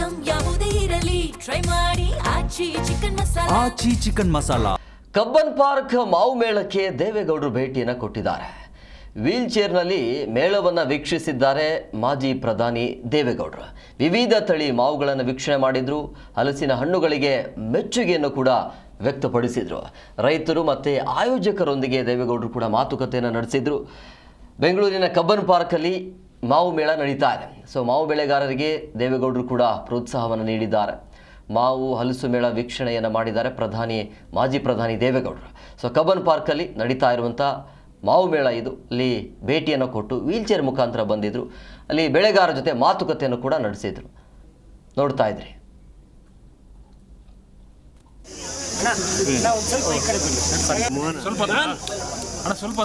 Item ಯಾವುದೇ ಇರಲಿ try ಮಾಡಿ ಆಚಿ ಚಿಕನ್ ಮಸಾಲಾ. ಆಚಿ ಚಿಕನ್ ಮಸಾಲಾ. ಕಬ್ಬನ್ ಪಾರ್ಕ್ ಮಾವು ಮೇಳಕ್ಕೆ ದೇವೇಗೌಡರು ಭೇಟಿಯನ್ನು ಕೊಟ್ಟಿದ್ದಾರೆ. ವೀಲ್ ಚೇರ್ನಲ್ಲಿ ಮೇಳವನ್ನು ವೀಕ್ಷಿಸಿದ್ದಾರೆ ಮಾಜಿ ಪ್ರಧಾನಿ ದೇವೇಗೌಡರು. ವಿವಿಧ ತಳಿ ಮಾವುಗಳನ್ನು ವೀಕ್ಷಣೆ ಮಾಡಿದ್ರು. ಹಲಸಿನ ಹಣ್ಣುಗಳಿಗೆ ಮೆಚ್ಚುಗೆಯನ್ನು ಕೂಡ ವ್ಯಕ್ತಪಡಿಸಿದರು. ರೈತರು ಮತ್ತು ಆಯೋಜಕರೊಂದಿಗೆ ದೇವೇಗೌಡರು ಕೂಡ ಮಾತುಕತೆಯನ್ನು ನಡೆಸಿದರು. ಬೆಂಗಳೂರಿನ ಕಬ್ಬನ್ ಪಾರ್ಕಲ್ಲಿ ಮಾವು ಮೇಳ ನಡೀತಾ ಇದೆ. ಸೊ ಮಾವು ಬೆಳೆಗಾರರಿಗೆ ದೇವೇಗೌಡರು ಕೂಡ ಪ್ರೋತ್ಸಾಹವನ್ನು ನೀಡಿದ್ದಾರೆ. ಮಾವು ಹಲಸು ಮೇಳ ವೀಕ್ಷಣೆಯನ್ನು ಮಾಡಿದ್ದಾರೆ ಮಾಜಿ ಪ್ರಧಾನಿ ದೇವೇಗೌಡರು. ಸೊ ಕಬ್ಬನ್ ಪಾರ್ಕಲ್ಲಿ ನಡೀತಾ ಇರುವಂಥ ಮಾವು ಮೇಳ ಇದು. ಅಲ್ಲಿ ಭೇಟಿಯನ್ನು ಕೊಟ್ಟು ವೀಲ್ ಚೇರ್ ಮುಖಾಂತರ ಬಂದಿದ್ದರು. ಅಲ್ಲಿ ಬೆಳೆಗಾರರ ಜೊತೆ ಮಾತುಕತೆಯನ್ನು ಕೂಡ ನಡೆಸಿದರು. ನೋಡ್ತಾ ಇದ್ರಿ. ಸ್ವಲ್ಪ